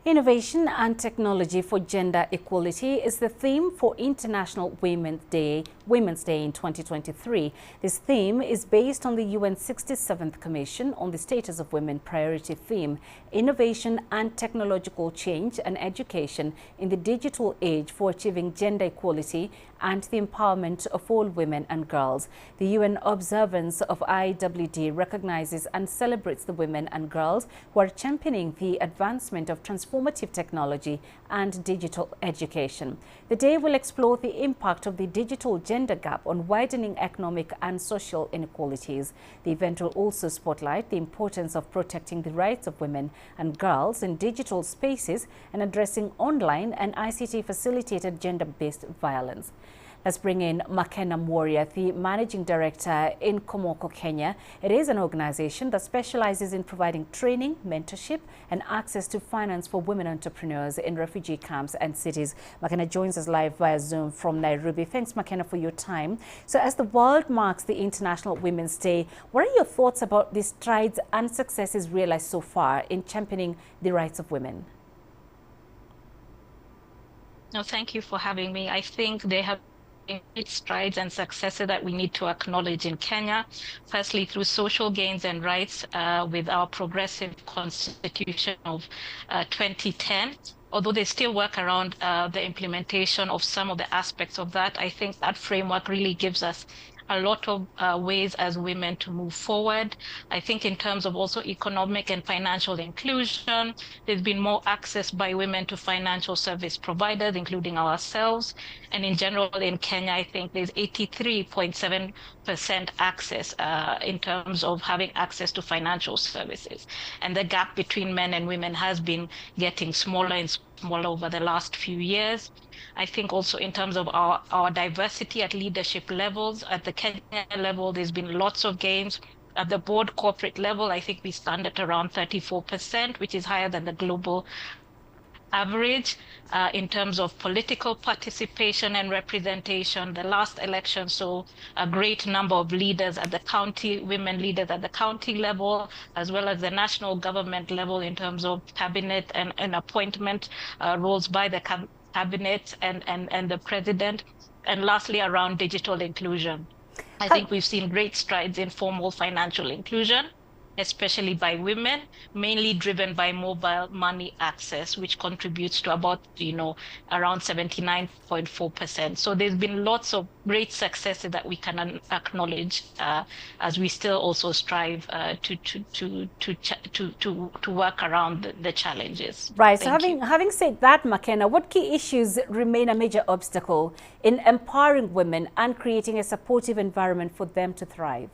Innovation and technology for gender equality is the theme for International Women's Day in 2023. This theme is based on the UN 67th Commission on the Status of Women priority theme, Innovation and Technological Change and Education in the Digital Age for Achieving Gender Equality and the Empowerment of All Women and Girls. The UN observance of IWD recognizes and celebrates the women and girls who are championing the advancement of transformative technology and digital education. The day will explore the impact of the digital gender gap on widening economic and social inequalities. The event will also spotlight the importance of protecting the rights of women and girls in digital spaces and addressing online and ICT-facilitated gender-based violence. Let's bring in Makena Mworia, the Managing Director in Inkomoko Kenya. It is an organization that specializes in providing training, mentorship, and access to finance for women entrepreneurs in refugee camps and cities. Makena joins us live via Zoom from Nairobi. Thanks, Makena, for your time. So as the world marks the International Women's Day, what are your thoughts about the strides and successes realized so far in championing the rights of women? No, thank you for having me. I think they have great strides and successes that we need to acknowledge in Kenya. Firstly, through social gains and rights with our progressive constitution of 2010. Although they still work around the implementation of some of the aspects of that, I think that framework really gives us a lot of ways as women to move forward. I think in terms of also economic and financial inclusion, there's been more access by women to financial service providers, including ourselves. And in general, in Kenya, I think there's 83.7% access in terms of having access to financial services. And the gap between men and women has been getting smaller and smaller over the last few years. I think also in terms of our diversity at leadership levels, at the Kenya level, there's been lots of gains. At the board corporate level, I think we stand at around 34%, which is higher than the global average. In terms of political participation and representation, the last election saw a great number of leaders at the county, women leaders at the county level, as well as the national government level in terms of cabinet and appointment roles by the cabinet and the president. And lastly, around digital inclusion. I think we've seen great strides in formal financial inclusion, especially by women, mainly driven by mobile money access, which contributes to about, around 79.4%. So there's been lots of great successes that we can acknowledge as we still also strive to work around the challenges. Right. So having said that, Makena, what key issues remain a major obstacle in empowering women and creating a supportive environment for them to thrive?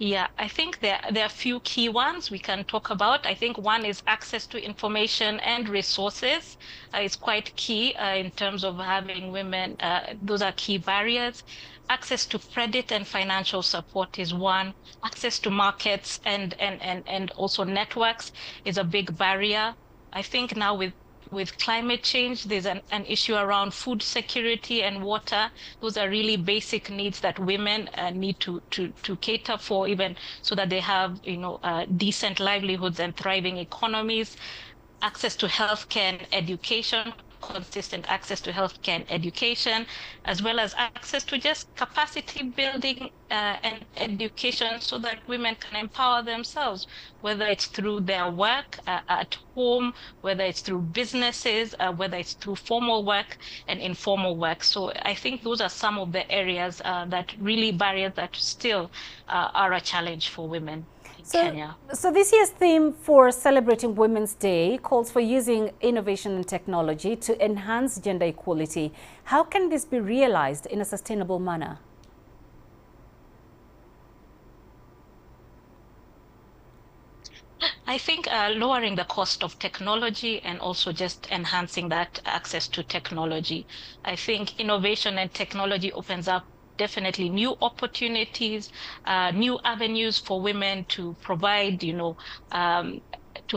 Yeah, I think there are a few key ones we can talk about. I think one is access to information and resources. It's quite key in terms of having women. Those are key barriers. Access to credit and financial support is one. Access to markets and also networks is a big barrier. I think now with climate change, there's an issue around food security and water. Those are really basic needs that women need to cater for, even so that they have, decent livelihoods and thriving economies. Access to healthcare and education, consistent access to healthcare and education, as well as access to just capacity building and education so that women can empower themselves, whether it's through their work at home, whether it's through businesses, whether it's through formal work and informal work. So I think those are some of the areas that really barriers that still are a challenge for women. Kenya. So this year's theme for celebrating Women's Day calls for using innovation and technology to enhance gender equality. How can this be realized in a sustainable manner? I think lowering the cost of technology and also just enhancing that access to technology. I think innovation and technology opens up definitely new opportunities, new avenues for women to provide, to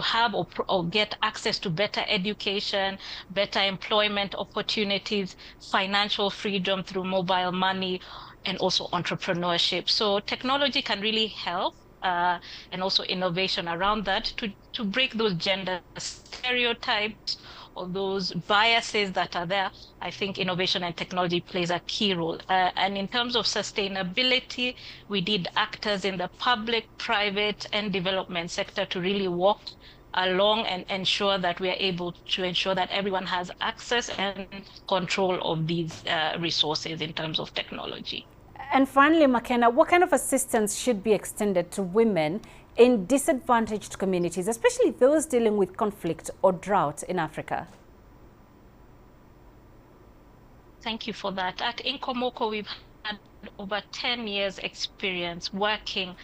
have or get access to better education, better employment opportunities, financial freedom through mobile money, and also entrepreneurship. So technology can really help and also innovation around that to break those gender stereotypes or those biases that are there. I think innovation and technology plays a key role. And in terms of sustainability, we need actors in the public, private, and development sector to really walk along and ensure that we are able to ensure that everyone has access and control of these resources in terms of technology. And finally, Makena, what kind of assistance should be extended to women in disadvantaged communities, especially those dealing with conflict or drought in Africa? Thank you for that. At Inkomoko, we've had over 10 years experience working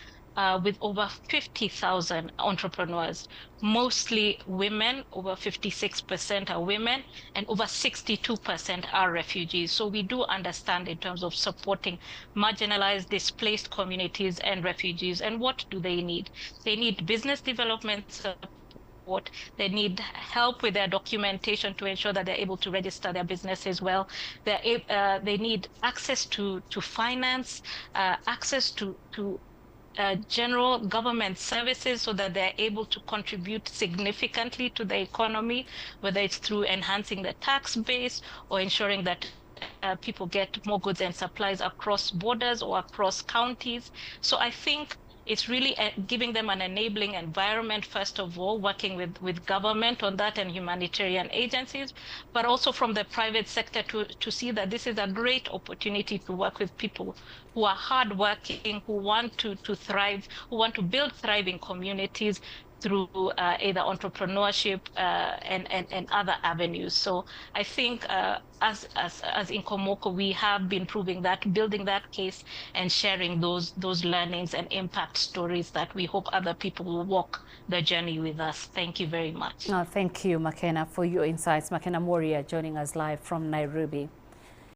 with over 50,000 entrepreneurs, mostly women. Over 56% are women, and over 62% are refugees. So we do understand in terms of supporting marginalized, displaced communities and refugees. And what do they need? They need business development support. They need help with their documentation to ensure that they're able to register their businesses well. They need access to finance, access to general government services so that they're able to contribute significantly to the economy, whether it's through enhancing the tax base or ensuring that people get more goods and supplies across borders or across counties. So I think it's really giving them an enabling environment, first of all, working with government on that and humanitarian agencies, but also from the private sector to see that this is a great opportunity to work with people who are hardworking, who want to thrive, who want to build thriving communities through either entrepreneurship and other avenues. So I think as Inkomoko, we have been proving that, building that case and sharing those learnings and impact stories that we hope other people will walk the journey with us. Thank you very much. Thank you, Makena, for your insights. Makena Mworia joining us live from Nairobi.